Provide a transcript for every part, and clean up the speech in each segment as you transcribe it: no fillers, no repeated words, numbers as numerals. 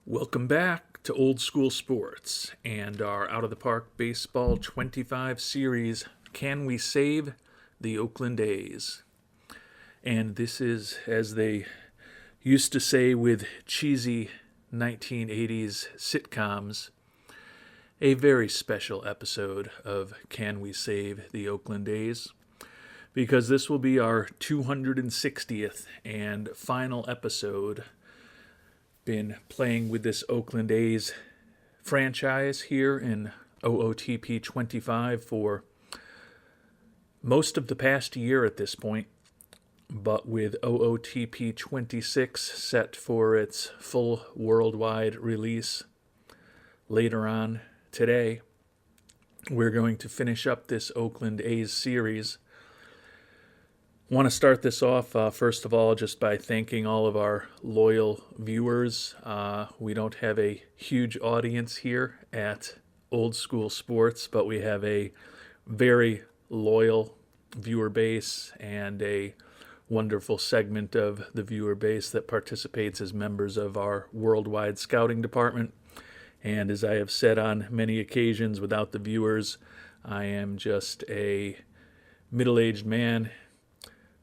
Welcome back to Old School Sports and our Out of the Park Baseball 25 series, Can We Save the Oakland A's? And this is, as they used to say with cheesy 1980s sitcoms, a very special episode of Can We Save the Oakland A's? Because this will be our 260th and final episode. Been playing with this Oakland A's franchise here in OOTP 25 for most of the past year at this point, but with OOTP 26 set for its full worldwide release later on today, we're going to finish up this Oakland A's series. Want to start this off, first of all, just by thanking all of our loyal viewers. We don't have a huge audience here at Old School Sports, but we have a very loyal viewer base and a wonderful segment of the viewer base that participates as members of our worldwide scouting department. And as I have said on many occasions, without the viewers, I am just a middle-aged man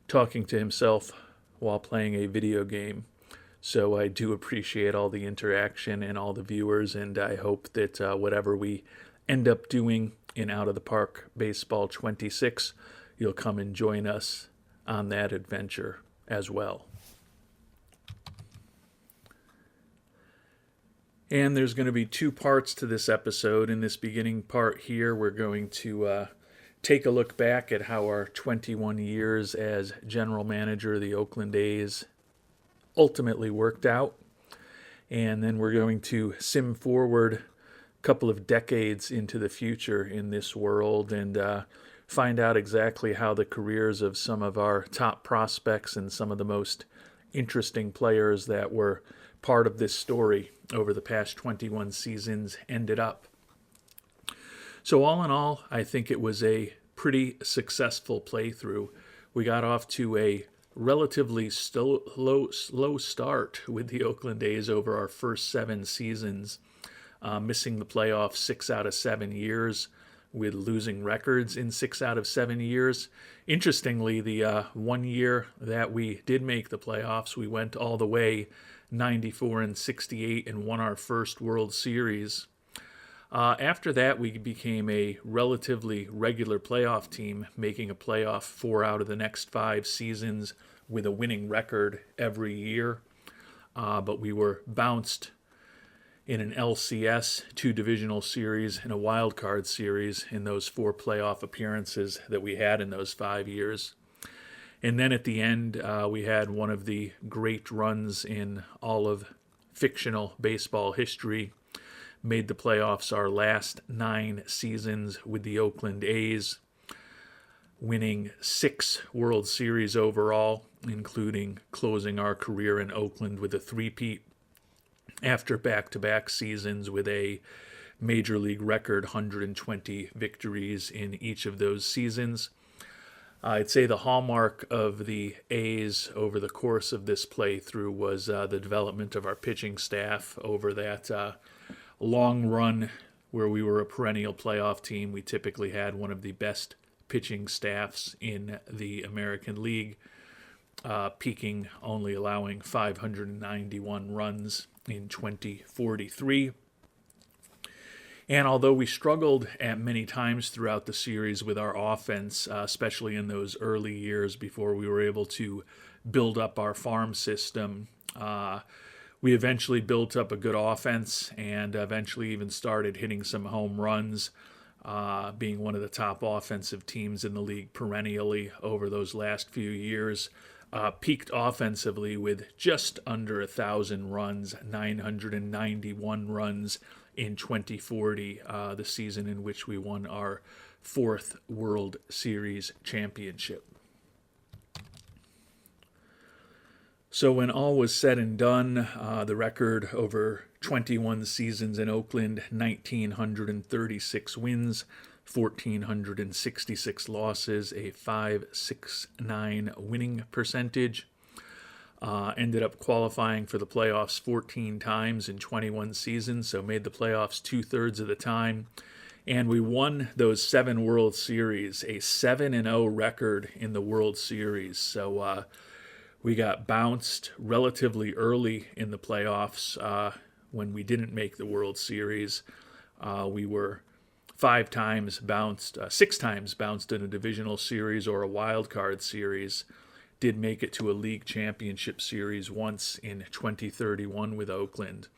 talking to himself while playing a video game. So I do appreciate all the interaction and all the viewers, and I hope that whatever we end up doing in Out of the Park Baseball 26, you'll come and join us on that adventure as well. And there's going to be two parts to this episode. In this beginning part here, we're going to take a look back at how our 21 years as general manager of the Oakland A's ultimately worked out. And then we're going to sim forward a couple of decades into the future in this world and find out exactly how the careers of some of our top prospects and some of the most interesting players that were part of this story over the past 21 seasons ended up. So all in all, I think it was a pretty successful playthrough. We got off to a relatively slow start with the Oakland A's over our first 7 seasons, missing the playoffs 6 out of 7 years, with losing records in 6 out of 7 years. Interestingly, the one year that we did make the playoffs, we went all the way 94-68 and won our first World Series. After that, we became a relatively regular playoff team, making a playoff 4 out of the next 5 seasons with a winning record every year. But we were bounced in an LCS, 2 divisional series, and a wild card series in those 4 playoff appearances that we had in those 5 years. And then at the end, we had one of the great runs in all of fictional baseball history. Made the playoffs our last 9 seasons with the Oakland A's, winning 6 World Series overall, including closing our career in Oakland with a three-peat after back-to-back seasons with a Major League record 120 victories in each of those seasons. I'd say the hallmark of the A's over the course of this playthrough was the development of our pitching staff over that long run where we were a perennial playoff team. We typically had one of the best pitching staffs in the American League, peaking only allowing 591 runs in 2043. And although we struggled at many times throughout the series with our offense, especially in those early years before we were able to build up our farm system, we eventually built up a good offense and eventually even started hitting some home runs, being one of the top offensive teams in the league perennially over those last few years. Peaked offensively with just under 1,000 runs, 991 runs in 2040, the season in which we won our 4th World Series championship. So when all was said and done, the record over 21 seasons in Oakland, 1,936 wins, 1,466 losses, a .569 winning percentage. Ended up qualifying for the playoffs 14 times in 21 seasons, so made the playoffs 2/3 of the time. And we won those 7 World Series, a 7-0 record in the World Series. So we got bounced relatively early in the playoffs when we didn't make the World Series. We were 5 times bounced, 6 times bounced in a divisional series or a wild card series. Did make it to a league championship series once in 2031 with Oakland.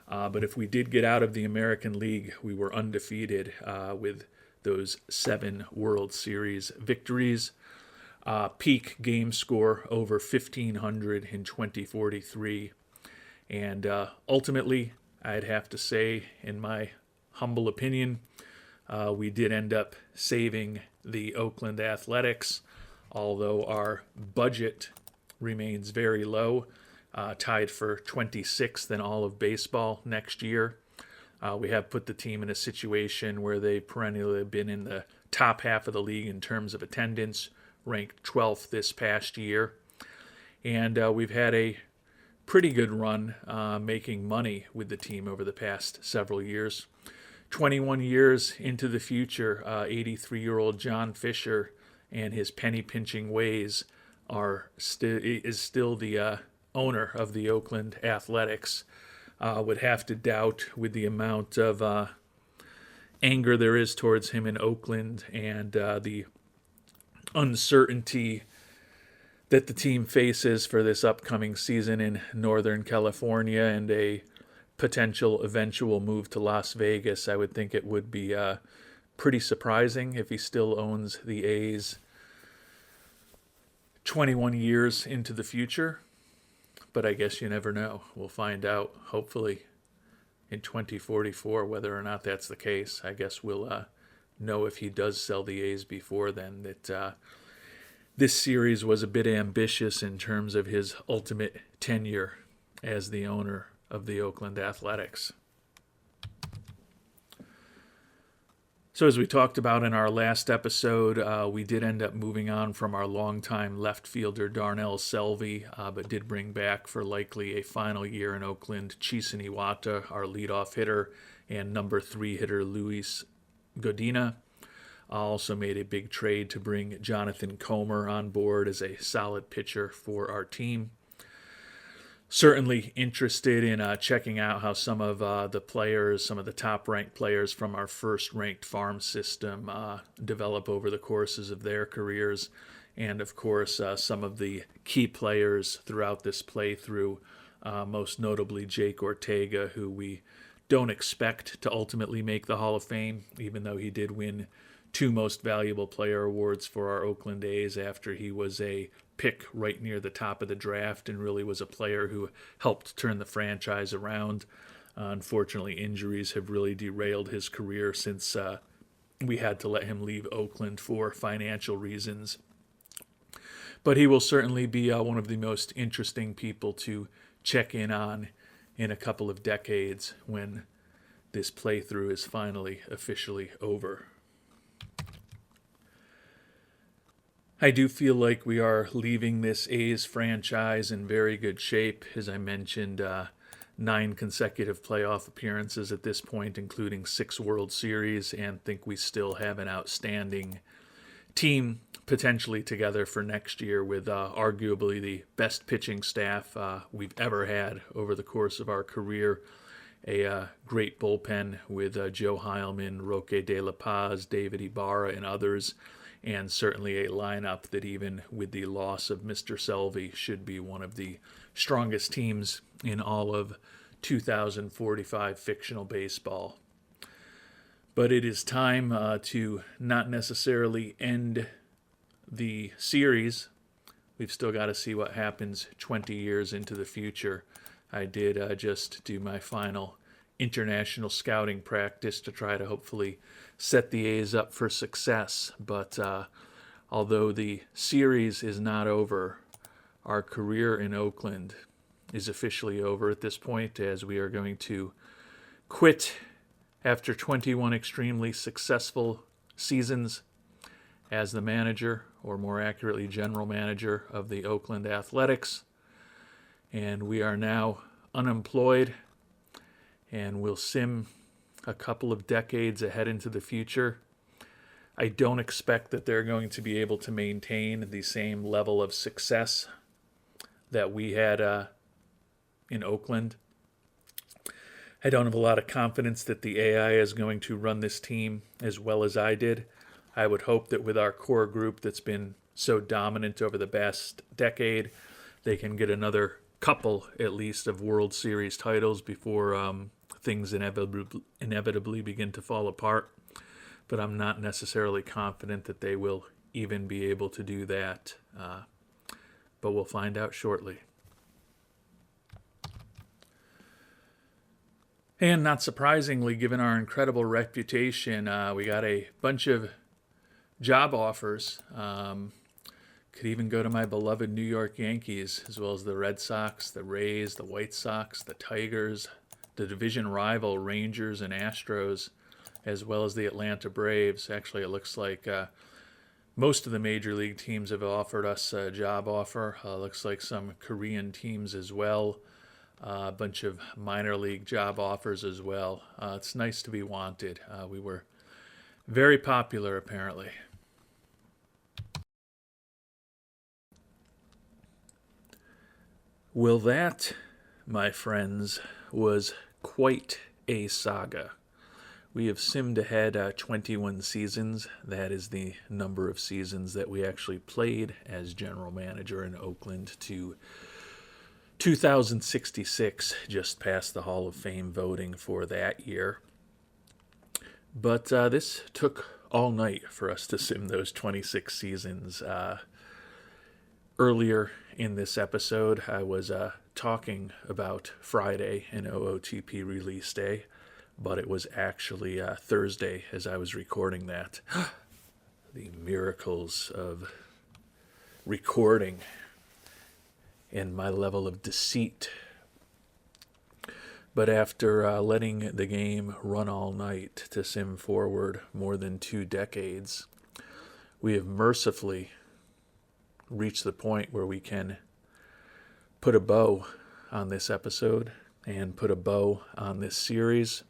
But if we did get out of the American League, we were undefeated with those 7 World Series victories. Peak game score over 1,500 in 2043. And ultimately, I'd have to say, in my humble opinion, we did end up saving the Oakland Athletics, although our budget remains very low, tied for 26th in all of baseball next year. We have put the team in a situation where they perennially have been in the top half of the league in terms of attendance, ranked 12th this past year. And we've had a pretty good run making money with the team over the past several years. 21 years into the future, 83-year-old John Fisher and his penny-pinching ways is still the owner of the Oakland Athletics. Would have to doubt, with the amount of anger there is towards him in Oakland and the uncertainty that the team faces for this upcoming season in Northern California and a potential eventual move to Las Vegas. I would think it would be pretty surprising if he still owns the A's 21 years into the future. But I guess you never know. We'll find out, hopefully, in 2044 whether or not that's the case. I guess we'll know if he does sell the A's before then that this series was a bit ambitious in terms of his ultimate tenure as the owner of the Oakland Athletics. So as we talked about in our last episode, we did end up moving on from our longtime left fielder Darnell Selvey, but did bring back for likely a final year in Oakland Chisen Iwata, our leadoff hitter, and number 3 hitter Luis Godina. Also made a big trade to bring Jonathan Comer on board as a solid pitcher for our team. Certainly interested in checking out how some of the players, some of the top-ranked players from our first-ranked farm system develop over the courses of their careers. And, of course, some of the key players throughout this playthrough, most notably Jake Ortega, who we don't expect to ultimately make the Hall of Fame, even though he did win 2 Most Valuable Player awards for our Oakland A's after he was a pick right near the top of the draft and really was a player who helped turn the franchise around. Unfortunately, injuries have really derailed his career since we had to let him leave Oakland for financial reasons. But he will certainly be one of the most interesting people to check in on in a couple of decades when this playthrough is finally officially over. I do feel like we are leaving this A's franchise in very good shape. As I mentioned, 9 consecutive playoff appearances at this point, including 6 World Series, and think we still have an outstanding team potentially together for next year with arguably the best pitching staff we've ever had over the course of our career. A great bullpen with Joe Heilman, Roque De La Paz, David Ibarra, and others. And certainly a lineup that even with the loss of Mr. Selvey should be one of the strongest teams in all of 2045 fictional baseball. But it is time to not necessarily end the series. We've still got to see what happens 20 years into the future. I did just do my final international scouting practice to try to hopefully set the A's up for success. But although the series is not over, our career in Oakland is officially over at this point, as we are going to quit after 21 extremely successful seasons as the manager, or more accurately, general manager of the Oakland Athletics. and we are now unemployed, and we'll sim a couple of decades ahead into the future. I don't expect that they're going to be able to maintain the same level of success that we had in Oakland. I don't have a lot of confidence that the AI is going to run this team as well as I did. I would hope that with our core group that's been so dominant over the past decade, they can get another couple, at least, of World Series titles before things inevitably begin to fall apart. But I'm not necessarily confident that they will even be able to do that. But we'll find out shortly. And not surprisingly, given our incredible reputation, we got a bunch of job offers. Could even go to my beloved New York Yankees, as well as the Red Sox, the Rays, the White Sox, the Tigers, the division rival Rangers and Astros, as well as the Atlanta Braves. Actually, it looks like most of the major league teams have offered us a job offer. Looks like some Korean teams as well. A bunch of minor league job offers as well. It's nice to be wanted. We were very popular, apparently. Well, that, my friends, was quite a saga. We have simmed ahead 21 seasons. That is the number of seasons that we actually played as general manager in Oakland to 2066, just past the Hall of Fame voting for that year. But this took all night for us to sim those 26 seasons. Earlier in this episode, I was talking about Friday and OOTP release day, but it was actually Thursday as I was recording that. The miracles of recording and my level of deceit. But after letting the game run all night to sim forward more than 2 decades, we have mercifully reached the point where we can put a bow on this episode and put a bow on this series,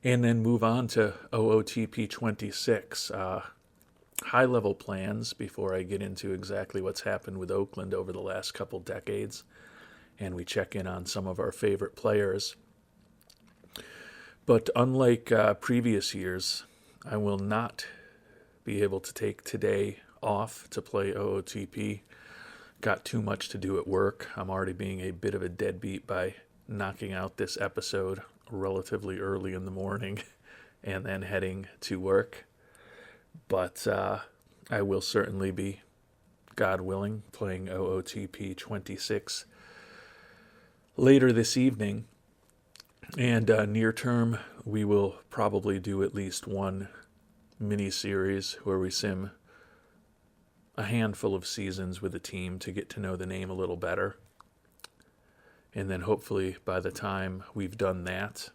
and then move on to OOTP 26. High-level plans before I get into exactly what's happened with Oakland over the last couple decades, and we check in on some of our favorite players. But unlike previous years, I will not be able to take today off to play OOTP. Got too much to do at work. I'm already being a bit of a deadbeat by knocking out this episode relatively early in the morning and then heading to work. But I will certainly be, God willing, playing OOTP 26 later this evening. And near term, we will probably do at least one mini-series where we sim a handful of seasons with a team to get to know the name a little better. And then hopefully by the time we've done that,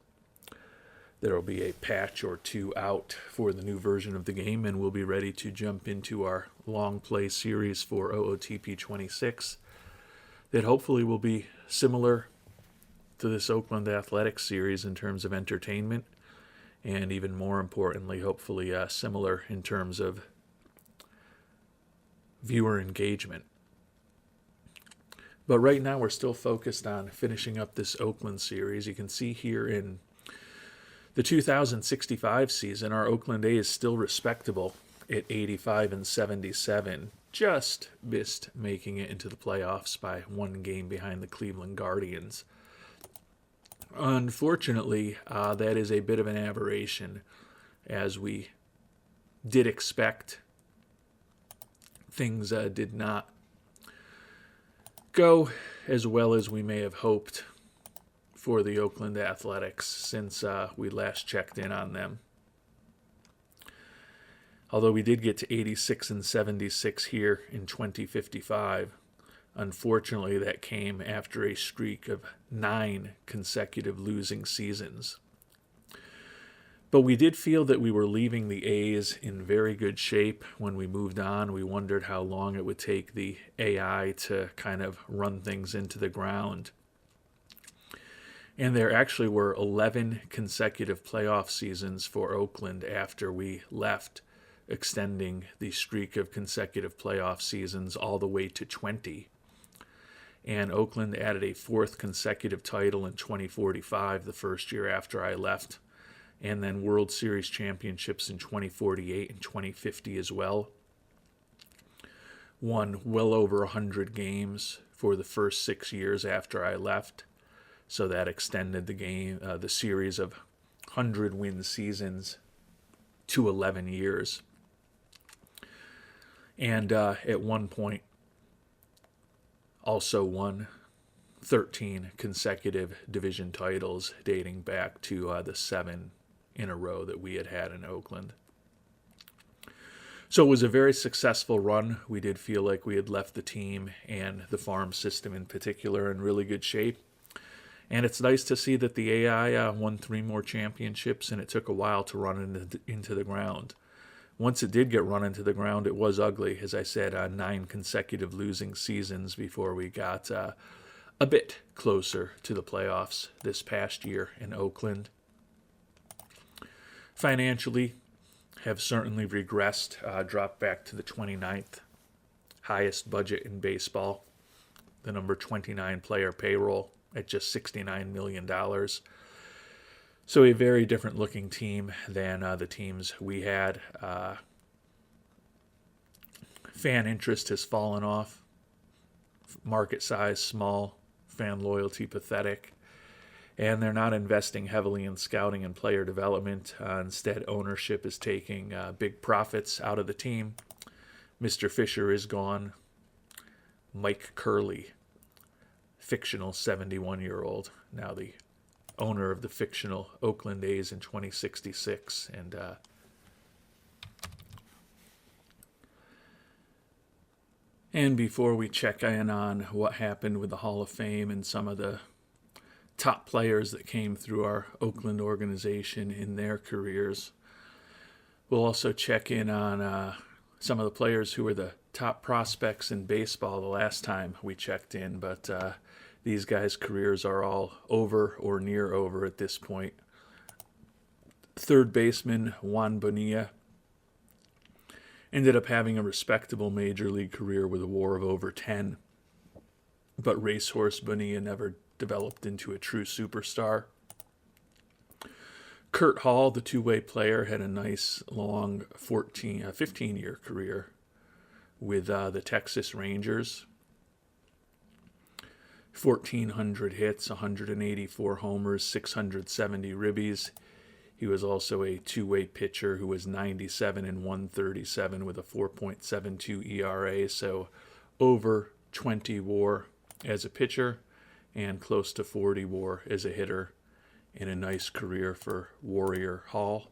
there will be a patch or 2 out for the new version of the game, and we'll be ready to jump into our long play series for OOTP 26 that hopefully will be similar to this Oakland Athletics series in terms of entertainment, and even more importantly, hopefully similar in terms of viewer engagement. But right now we're still focused on finishing up this Oakland series. You can see here in the 2065 season, our Oakland A is still respectable at 85-77. Just missed making it into the playoffs by 1 game behind the Cleveland Guardians. Unfortunately, that is a bit of an aberration, as we did expect. Things did not go as well as we may have hoped for the Oakland Athletics since we last checked in on them. Although we did get to 86-76 here in 2055, unfortunately that came after a streak of 9 consecutive losing seasons. But we did feel that we were leaving the A's in very good shape when we moved on. We wondered how long it would take the AI to kind of run things into the ground. And there actually were 11 consecutive playoff seasons for Oakland after we left, extending the streak of consecutive playoff seasons all the way to 20. And Oakland added a fourth consecutive title in 2045, the first year after I left, and then World Series championships in 2048 and 2050 as well. Won well over 100 games for the first 6 years after I left, so that extended the series of 100-win seasons to 11 years. And at one point, also won 13 consecutive division titles dating back to the 7 in a row that we had in Oakland. So it was a very successful run. We did feel like we had left the team and the farm system in particular in really good shape. And it's nice to see that the AI won 3 more championships, and it took a while to run into the ground. Once it did get run into the ground, it was ugly. As I said, 9 consecutive losing seasons before we got a bit closer to the playoffs this past year in Oakland. Financially, have certainly regressed, dropped back to the 29th highest budget in baseball, the number 29 player payroll at just $69 million. So a very different looking team than the teams we had. Fan interest has fallen off. Market size small. Fan loyalty pathetic. And they're not investing heavily in scouting and player development. Instead, ownership is taking big profits out of the team. Mr. Fisher is gone. Mike Curley, fictional 71-year-old, now the owner of the fictional Oakland A's in 2066. And before we check in on what happened with the Hall of Fame and some of the top players that came through our Oakland organization in their careers, we'll also check in on some of the players who were the top prospects in baseball the last time we checked in, but these guys' careers are all over or near over at this point. Third baseman Juan Bonilla ended up having a respectable major league career with a WAR of over 10, but Racehorse Bonilla never developed into a true superstar. Kurt Hall, the two-way player, had a nice long 15-year career with the Texas Rangers. 1,400 hits, 184 homers, 670 ribbies. He was also a two-way pitcher who was 97 and 137 with a 4.72 ERA, so over 20 WAR as a pitcher and close to 40 WAR as a hitter, in a nice career for Warrior Hall.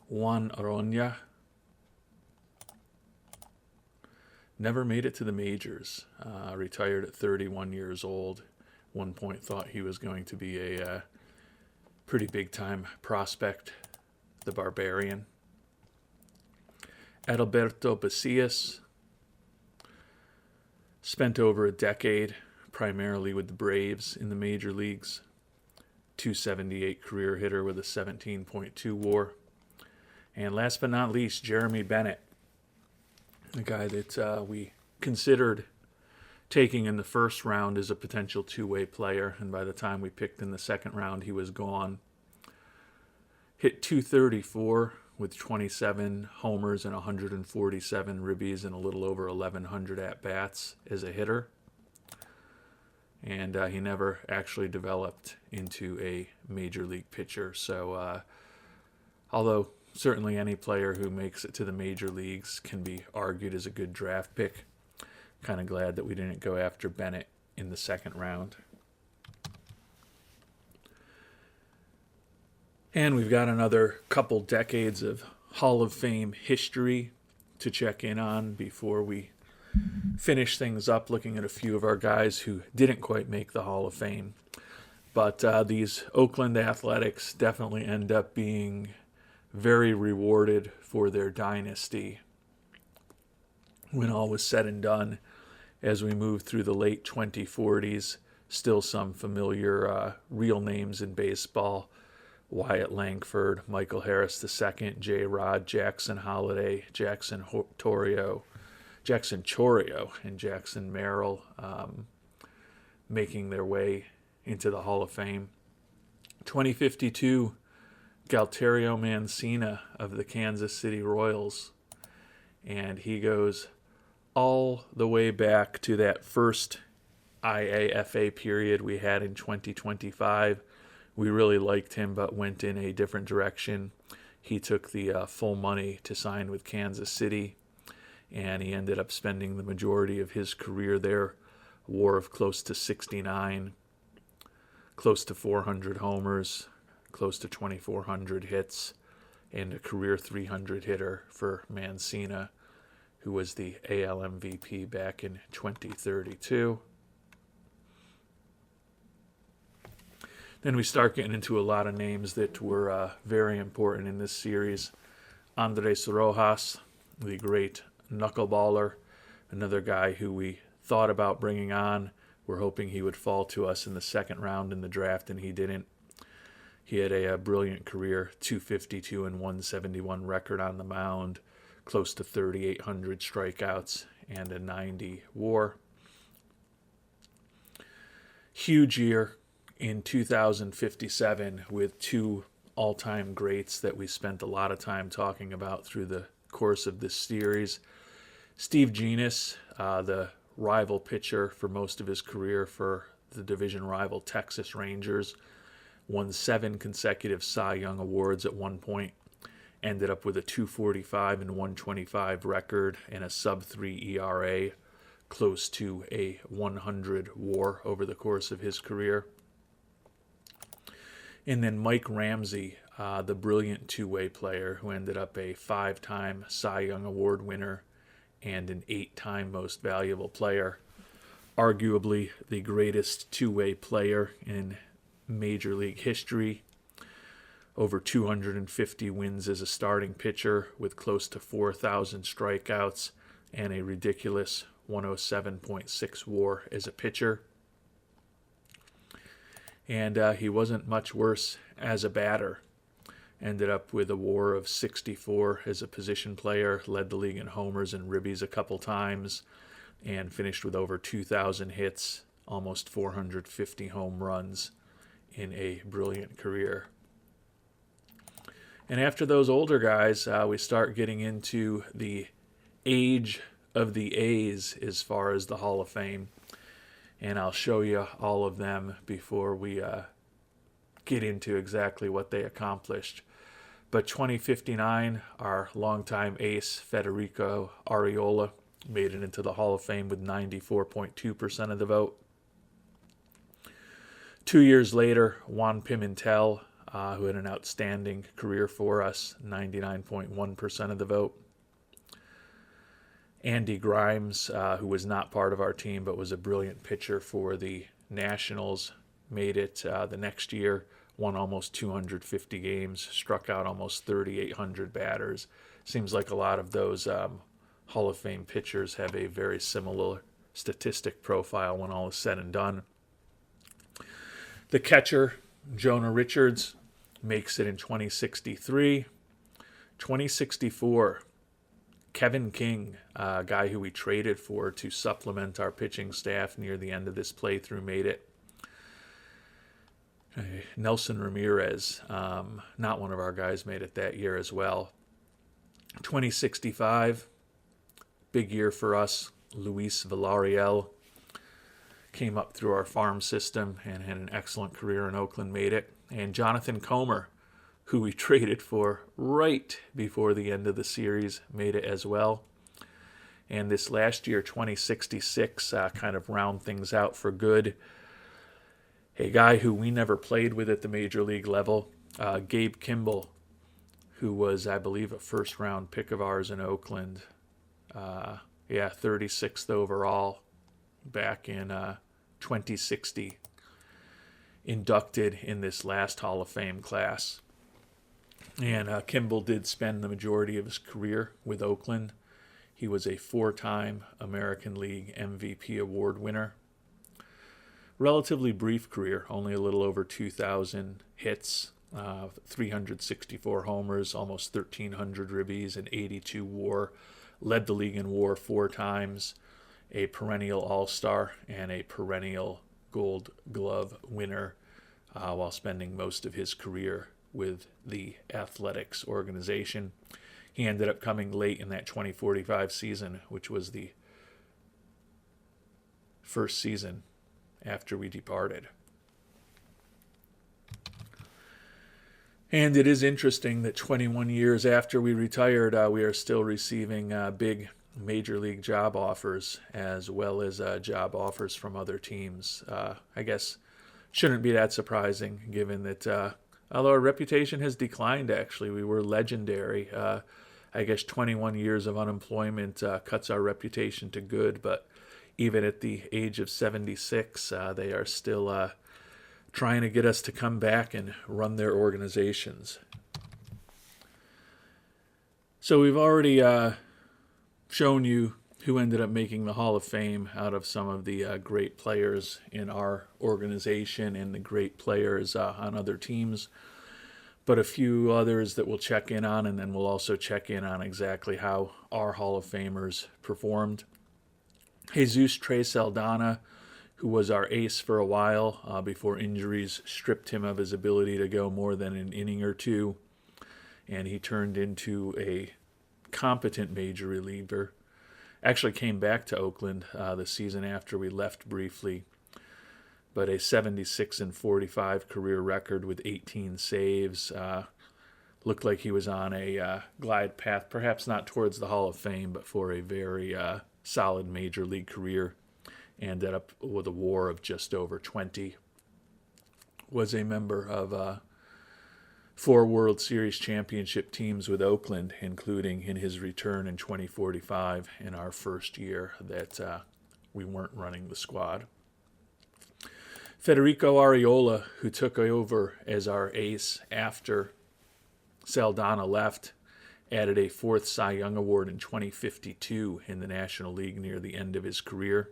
Juan Aroña never made it to the majors. Retired at 31 years old. One point thought he was going to be a pretty big-time prospect, the Barbarian. Adalberto Bacias spent over a decade primarily with the Braves in the major leagues. 278 career hitter with a 17.2 WAR. And last but not least, Jeremy Bennett, a guy that we considered taking in the first round as a potential two-way player, and by the time we picked in the second round, he was gone. Hit .234 with 27 homers and 147 ribbies and a little over 1,100 at-bats as a hitter. And he never actually developed into a major league pitcher. So although certainly any player who makes it to the major leagues can be argued as a good draft pick, kind of glad that we didn't go after Bennett in the second round. And we've got another couple decades of Hall of Fame history to check in on before we finish things up, looking at a few of our guys who didn't quite make the Hall of Fame. But these Oakland Athletics definitely end up being very rewarded for their dynasty when all was said and done as we move through the late 2040s. Still some familiar real names in baseball: Wyatt Langford, Michael Harris II, J. Rod, Jackson Holliday, Jackson Chourio, and Jackson Merrill making their way into the Hall of Fame. 2052, Galterio Mancina of the Kansas City Royals. And he goes all the way back to that first IAFA period we had in 2025. We really liked him, but went in a different direction. He took the full money to sign with Kansas City, and he ended up spending the majority of his career there. WAR of close to 69, close to 400 homers, close to 2,400 hits, and a career 300 hitter for Mancina, who was the AL MVP back in 2032. Then we start getting into a lot of names that were very important in this series. Andres Rojas, the great knuckleballer, another guy who we thought about bringing on. We're hoping he would fall to us in the second round in the draft, and he didn't. He had a brilliant career, 252 and 171 record on the mound, close to 3,800 strikeouts, and a 90 WAR. Huge year in 2057 with two all-time greats that we spent a lot of time talking about through the course of this series. Steve Jeannis, the rival pitcher for most of his career for the division rival Texas Rangers, won 7 consecutive Cy Young Awards at one point, ended up with a 245 and 125 record and a sub-3 ERA, close to a 100 WAR over the course of his career. And then Mike Ramsey, the brilliant two-way player who ended up a 5-time Cy Young Award winner and an 8-time Most Valuable Player. Arguably the greatest two-way player in Major League history. Over 250 wins as a starting pitcher with close to 4,000 strikeouts and a ridiculous 107.6 WAR as a pitcher. And he wasn't much worse as a batter. Ended up with a WAR of 64 as a position player, led the league in homers and ribbies a couple times, and finished with over 2,000 hits, almost 450 home runs in a brilliant career. And after those older guys, we start getting into the age of the A's as far as the Hall of Fame. And I'll show you all of them before we get into exactly what they accomplished. But 2059, our longtime ace, Federico Arriola, made it into the Hall of Fame with 94.2% of the vote. 2 years later, Juan Pimentel, who had an outstanding career for us, 99.1% of the vote. Andy Grimes, who was not part of our team but was a brilliant pitcher for the Nationals, made it the next year, won almost 250 games, struck out almost 3,800 batters. Seems like a lot of those Hall of Fame pitchers have a very similar statistic profile when all is said and done. The catcher, Jonah Richards, makes it in 2063. 2064, Kevin King, a guy who we traded for to supplement our pitching staff near the end of this playthrough, made it. Nelson Ramirez, not one of our guys, made it that year as well. 2065, big year for us. Luis Villarreal came up through our farm system and had an excellent career in Oakland, made it. And Jonathan Comer, who we traded for right before the end of the series, made it as well. And this last year, 2066, kind of round things out for good. A guy who we never played with at the major league level, Gabe Kimball, who was, I believe, a first-round pick of ours in Oakland. 36th overall back in 2060. inducted in this last Hall of Fame class. And Kimball did spend the majority of his career with Oakland. He was a 4-time American League MVP award winner. Relatively brief career, only a little over 2,000 hits, 364 homers, almost 1,300 ribbies, and 82 WAR. Led the league in WAR 4 times, a perennial All-Star and a perennial Gold Glove winner, while spending most of his career with the Athletics organization. He ended up coming late in that 2045 season, which was the first season after we departed. And it is interesting that 21 years after we retired, we are still receiving big major league job offers, as well as job offers from other teams. I guess shouldn't be that surprising, given that although our reputation has declined, actually, we were legendary. I guess 21 years of unemployment cuts our reputation to good, but even at the age of 76, they are still trying to get us to come back and run their organizations. So we've already shown you who ended up making the Hall of Fame out of some of the great players in our organization and the great players on other teams, but a few others that we'll check in on, and then we'll also check in on exactly how our Hall of Famers performed. Jesus Trey Saldana, who was our ace for a while before injuries stripped him of his ability to go more than an inning or two, and he turned into a competent major reliever. Actually came back to Oakland the season after we left briefly, but a 76-45 career record with 18 saves. Looked like he was on a glide path, perhaps not towards the Hall of Fame, but for a very solid major league career. Ended up with a WAR of just over 20. Was a member of 4 World Series championship teams with Oakland, including in his return in 2045 in our first year that we weren't running the squad. Federico Arriola, who took over as our ace after Saldana left, added a 4th Cy Young Award in 2052 in the National League near the end of his career.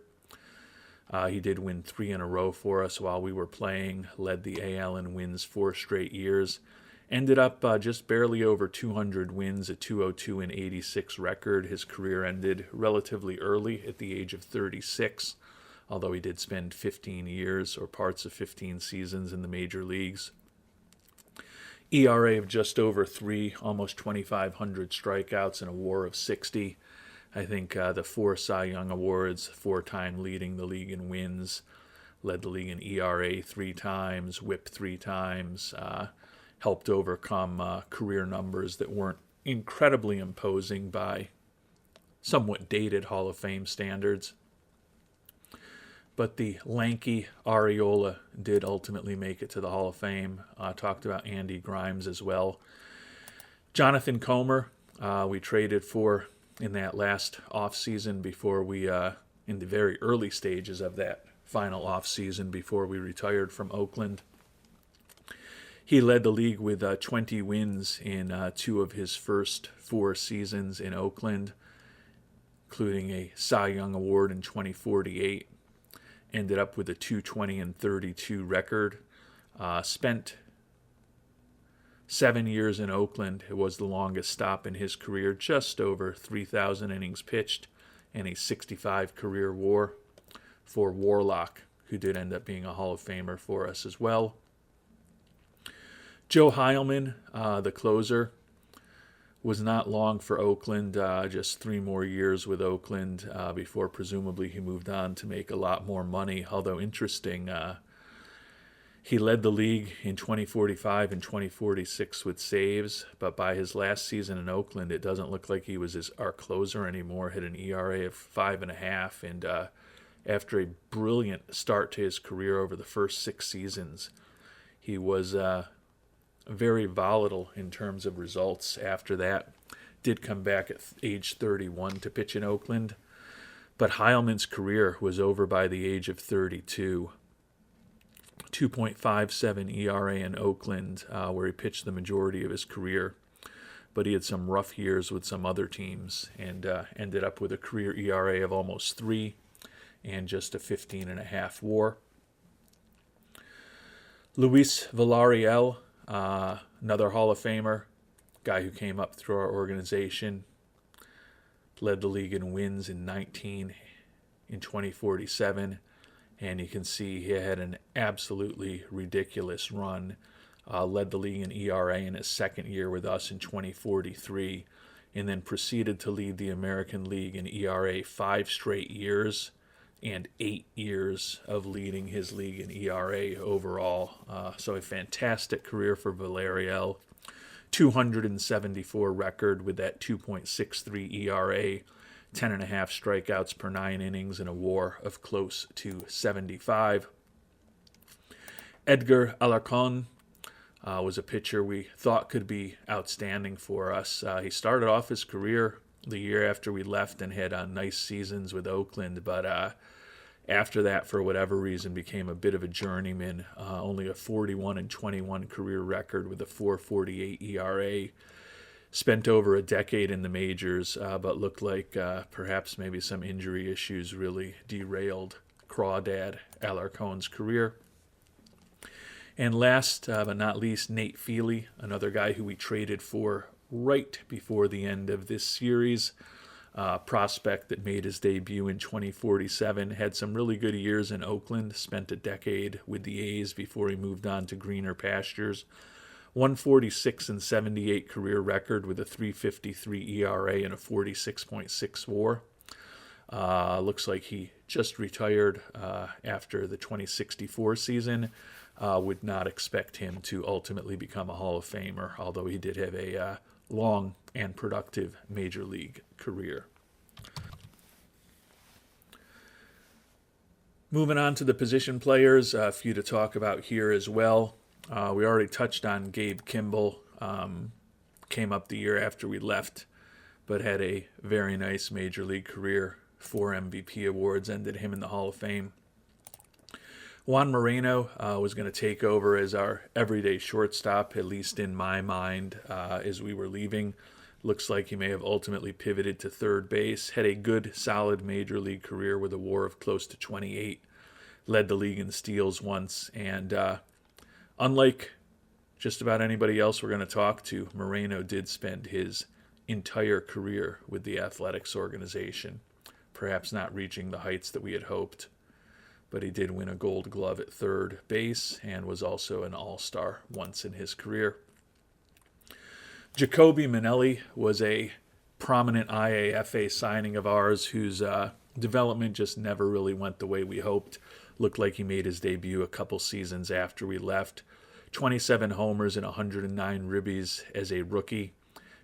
He did win 3 in a row for us while we were playing, led the AL in wins 4 straight years, ended up just barely over 200 wins, a 202 and 86 record. His career ended relatively early at the age of 36, although he did spend 15 years or parts of 15 seasons in the major leagues. ERA of just over 3, almost 2,500 strikeouts, and a WAR of 60. I think the 4 Cy Young Awards, 4-time leading the league in wins, led the league in ERA 3 times, WHIP 3 times, helped overcome career numbers that weren't incredibly imposing by somewhat dated Hall of Fame standards. But the lanky Arriola did ultimately make it to the Hall of Fame. Talked about Andy Grimes as well. Jonathan Comer, we traded for in that last offseason before we, in the very early stages of that final offseason before we retired from Oakland. He led the league with 20 wins in 2 of his first 4 seasons in Oakland, including a Cy Young Award in 2048. Ended up with a 220 and 32 record. Spent 7 years in Oakland. It was the longest stop in his career, just over 3,000 innings pitched and a 65 career WAR for Warlock, who did end up being a Hall of Famer for us as well. Joe Heilman, the closer, was not long for Oakland, just 3 more years with Oakland before presumably he moved on to make a lot more money. Although interesting, he led the league in 2045 and 2046 with saves, but by his last season in Oakland, it doesn't look like he was our closer anymore. Hit an ERA of 5.5, and after a brilliant start to his career over the first 6 seasons, he was very volatile in terms of results after that. Did come back at age 31 to pitch in Oakland, but Heilman's career was over by the age of 32. 2.57 ERA in Oakland, where he pitched the majority of his career. But he had some rough years with some other teams and ended up with a career ERA of almost 3 and just a 15.5 WAR. Luis Villarreal, another Hall of Famer, guy who came up through our organization, led the league in wins in 19 in 2047, and you can see he had an absolutely ridiculous run. Led the league in ERA in his second year with us in 2043, and then proceeded to lead the American League in ERA 5 straight years and 8 years of leading his league in ERA overall. So a fantastic career for Villarreal. 274 record with that 2.63 ERA, 10.5 strikeouts per 9 innings, and a WAR of close to 75. Edgar Alarcón was a pitcher we thought could be outstanding for us. He started off his career the year after we left and had nice seasons with Oakland, but after that, for whatever reason, became a bit of a journeyman. Only a 41-21 career record with a 4.48 ERA. Spent over a decade in the majors, but looked like perhaps maybe some injury issues really derailed Crawdad Alarcón's career. And last but not least, Nate Feely, another guy who we traded for right before the end of this series. Prospect that made his debut in 2047, had some really good years in Oakland, spent a decade with the A's before he moved on to greener pastures. 146-78 career record with a 3.53 ERA and a 46.6 WAR. Looks like he just retired after the 2064 season. Would not expect him to ultimately become a Hall of Famer, although he did have a long and productive major league career. Moving on to the position players, a few to talk about here as well. We already touched on Gabe Kimball. Came up the year after we left, but had a very nice major league career. 4 MVP awards ended him in the Hall of Fame. Juan Moreno was going to take over as our everyday shortstop, at least in my mind, as we were leaving. Looks like he may have ultimately pivoted to third base. Had a good, solid major league career with a WAR of close to 28. Led the league in steals once. And unlike just about anybody else we're going to talk to, Moreno did spend his entire career with the athletics organization. Perhaps not reaching the heights that we had hoped, but he did win a Gold Glove at third base and was also an All-Star once in his career. Jacoby Manelli was a prominent IAFA signing of ours whose development just never really went the way we hoped. Looked like he made his debut a couple seasons after we left. 27 homers and 109 ribbies as a rookie.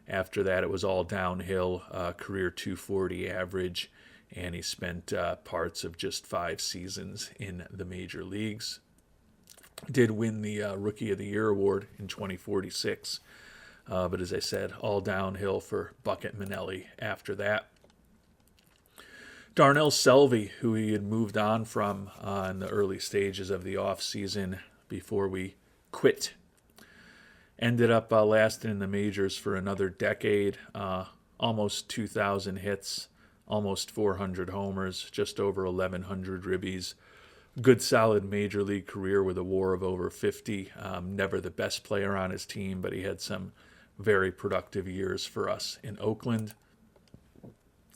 After that, it was all downhill, career 240 average, and he spent parts of just 5 seasons in the major leagues. Did win the Rookie of the Year award in 2046, but as I said, all downhill for Bucket Manelli after that. Darnell Selvey, who he had moved on from in the early stages of the offseason before we quit, ended up lasting in the majors for another decade, almost 2,000 hits, almost 400 homers, just over 1,100 ribbies. Good, solid major league career with a WAR of over 50. Never the best player on his team, but he had some very productive years for us in Oakland.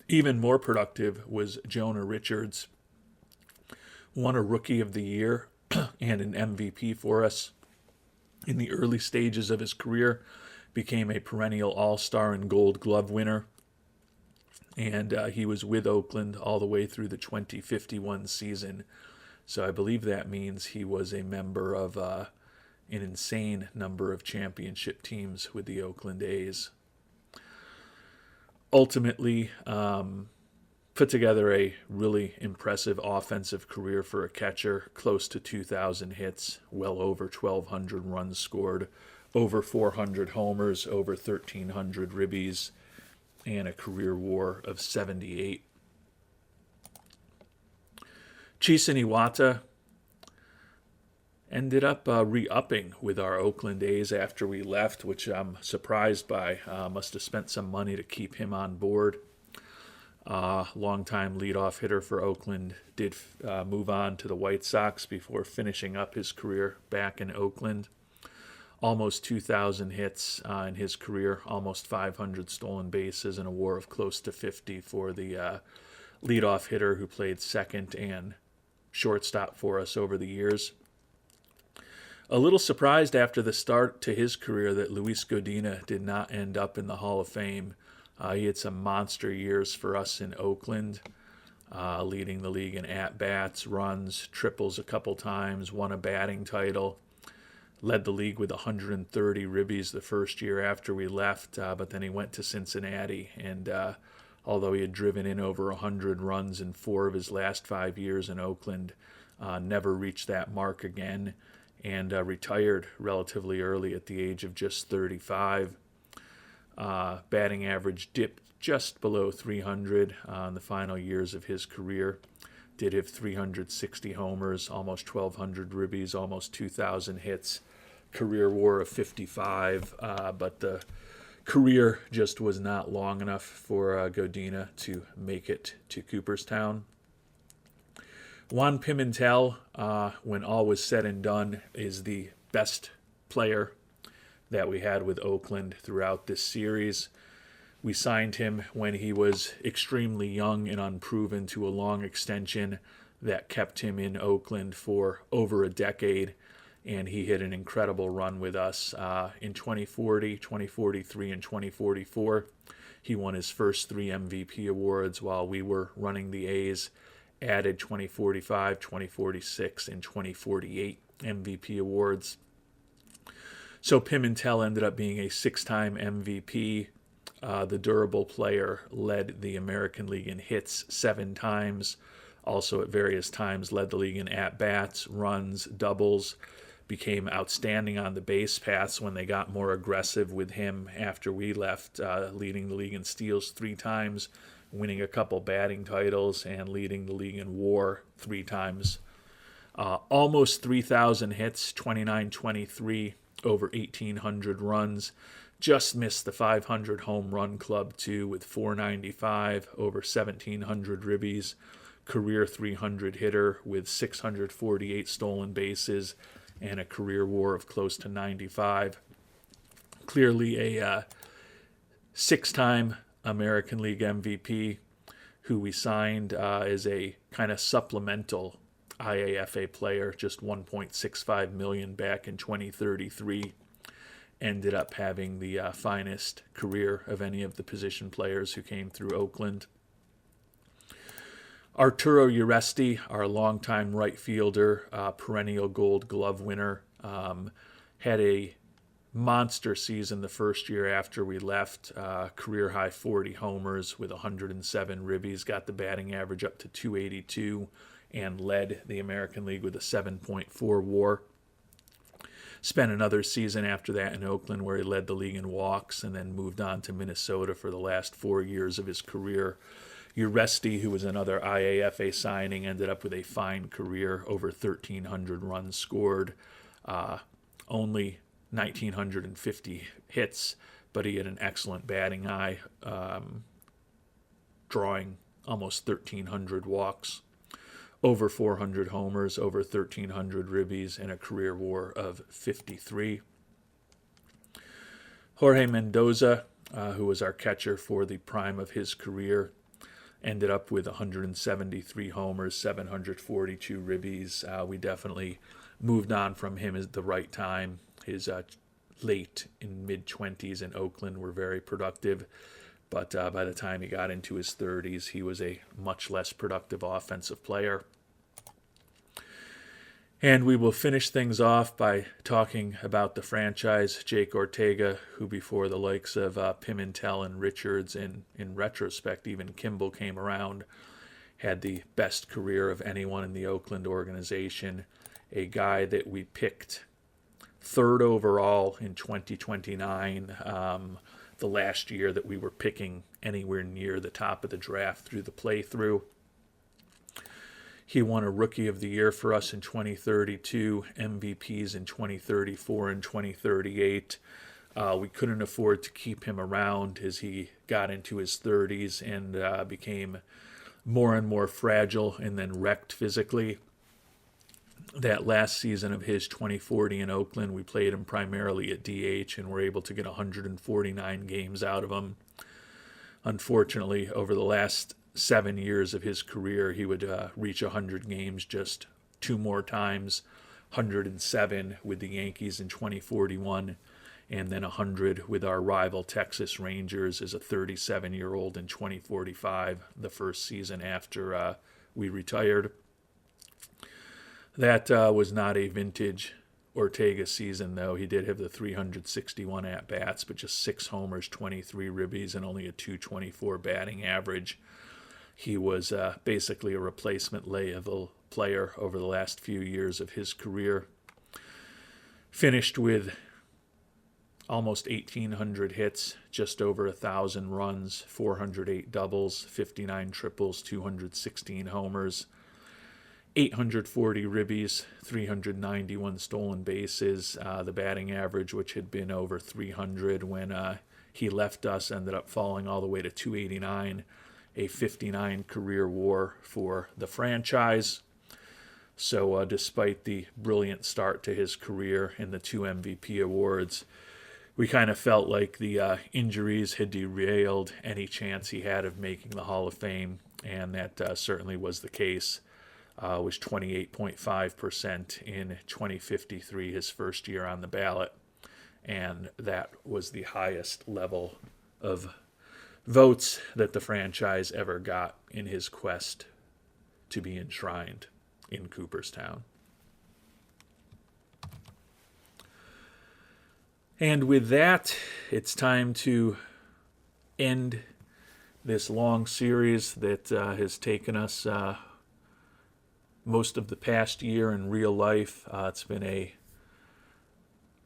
Even more productive was Jonah Richards. Won a Rookie of the Year and an MVP for us in the early stages of his career. Became a perennial All-Star and Gold Glove winner. And he was with Oakland all the way through the 2051 season. So I believe that means he was a member of an insane number of championship teams with the Oakland A's. Ultimately, put together a really impressive offensive career for a catcher. Close to 2,000 hits, well over 1,200 runs scored, over 400 homers, over 1,300 ribbies, and a career WAR of 78. Chisen Iwata ended up re-upping with our Oakland A's after we left, which I'm surprised by. Must have spent some money to keep him on board. Longtime leadoff hitter for Oakland, did move on to the White Sox before finishing up his career back in Oakland. Almost 2,000 hits in his career, almost 500 stolen bases, and a WAR of close to 50 for the leadoff hitter who played second and shortstop for us over the years. A little surprised after the start to his career that Luis Godina did not end up in the Hall of Fame. He had some monster years for us in Oakland, leading the league in at-bats, runs, triples a couple times, won a batting title, led the league with 130 ribbies the first year after we left, but then he went to Cincinnati, and although he had driven in over 100 runs in 4 of his last 5 years in Oakland, never reached that mark again, and retired relatively early at the age of just 35. Batting average dipped just below 300 in the final years of his career. Did have 360 homers, almost 1,200 ribbies, almost 2,000 hits, career WAR of 55, but the career just was not long enough for Godina to make it to Cooperstown. Juan Pimentel, when all was said and done, is the best player that we had with Oakland throughout this series. We signed him when he was extremely young and unproven to a long extension that kept him in Oakland for over a decade, and he hit an incredible run with us. In 2040, 2043, and 2044, he won his first 3 MVP awards while we were running the A's, added 2045, 2046, and 2048 MVP awards. So Pimentel ended up being a 6-time MVP. The durable player led the American League in hits 7 times. Also at various times led the league in at-bats, runs, doubles. Became outstanding on the base paths when they got more aggressive with him after we left, leading the league in steals 3 times, winning a couple batting titles, and leading the league in WAR 3 times. Almost 3,000 hits, 29-23, over 1,800 runs. Just missed the 500 home run club, too, with 495, over 1,700 ribbies. Career 300 hitter with 648 stolen bases and a career WAR of close to 95. Clearly a 6-time American League MVP who we signed as a kind of supplemental IAFA player, just $1.65 million back in 2033. Ended up having the finest career of any of the position players who came through Oakland. Arturo Uresti, our longtime right fielder, perennial Gold Glove winner, had a monster season the first year after we left. Career high 40 homers with 107 ribbies, got the batting average up to 282, and led the American League with a 7.4 WAR. Spent another season after that in Oakland where he led the league in walks, and then moved on to Minnesota for the last 4 years of his career. Uresti, who was another IAFA signing, ended up with a fine career, over 1,300 runs scored, only 1,950 hits, but he had an excellent batting eye, drawing almost 1,300 walks, over 400 homers, over 1,300 ribbies, and a career WAR of 53. Jorge Mendoza, who was our catcher for the prime of his career, ended up with 173 homers, 742 ribbies. We definitely moved on from him at the right time. His late and mid-20s in Oakland were very productive, but by the time he got into his 30s, he was a much less productive offensive player. And we will finish things off by talking about the franchise, Jake Ortega, who before the likes of Pimentel and Richards, and in retrospect even Kimball came around, had the best career of anyone in the Oakland organization. A guy that we picked 3rd overall in 2029, the last year that we were picking anywhere near the top of the draft through the playthrough. He won a Rookie of the Year for us in 2032, MVPs in 2034 and 2038. We couldn't afford to keep him around as he got into his 30s and became more and more fragile and then wrecked physically. That last season of his 2040 in Oakland, we played him primarily at DH and were able to get 149 games out of him. Unfortunately, over the last 7 years of his career, he would reach 100 games just 2 more times, 107 with the Yankees in 2041, and then 100 with our rival Texas Rangers as a 37-year-old in 2045, the first season after we retired. That was not a vintage Ortega season, though. He did have the 361 at-bats, but just 6 homers, 23 ribbies, and only a .224 batting average. He was basically a replacement level player over the last few years of his career. Finished with almost 1,800 hits, just over 1,000 runs, 408 doubles, 59 triples, 216 homers, 840 ribbies, 391 stolen bases. The batting average, which had been over 300 when he left us, ended up falling all the way to 289, a 59 career WAR for the franchise. So despite the brilliant start to his career and the 2 MVP awards, we kind of felt like the injuries had derailed any chance he had of making the Hall of Fame, and that certainly was the case. Was 28.5% in 2053, his first year on the ballot, and that was the highest level of votes that the franchise ever got in his quest to be enshrined in Cooperstown. And with that, it's time to end this long series that has taken us most of the past year in real life. It's been a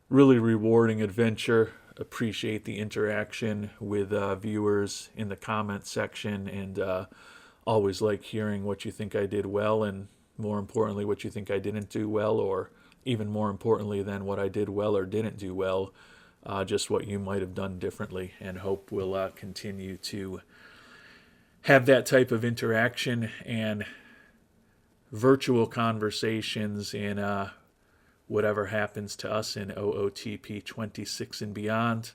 really rewarding adventure. Appreciate the interaction with viewers in the comment section, and always like hearing what you think I did well, and more importantly, what you think I didn't do well, or even more importantly than what I did well or didn't do well, just what you might have done differently, and hope we'll continue to have that type of interaction and virtual conversations in whatever happens to us in OOTP 26 and beyond.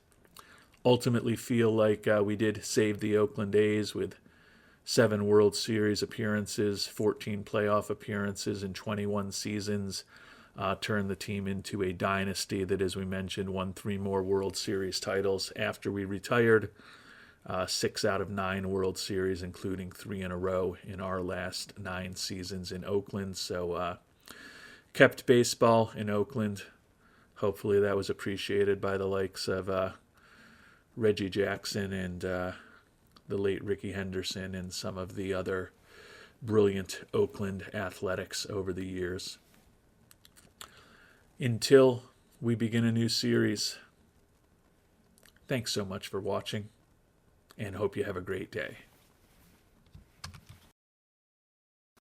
Ultimately feel like we did save the Oakland A's with 7 World Series appearances, 14 playoff appearances in 21 seasons. Turned the team into a dynasty that, as we mentioned, won 3 more World Series titles after we retired. 6 out of 9 World Series, including 3 in a row in our last 9 seasons in Oakland. So kept baseball in Oakland. Hopefully that was appreciated by the likes of Reggie Jackson and the late Rickey Henderson and some of the other brilliant Oakland athletics over the years. Until we begin a new series, thanks so much for watching, and hope you have a great day.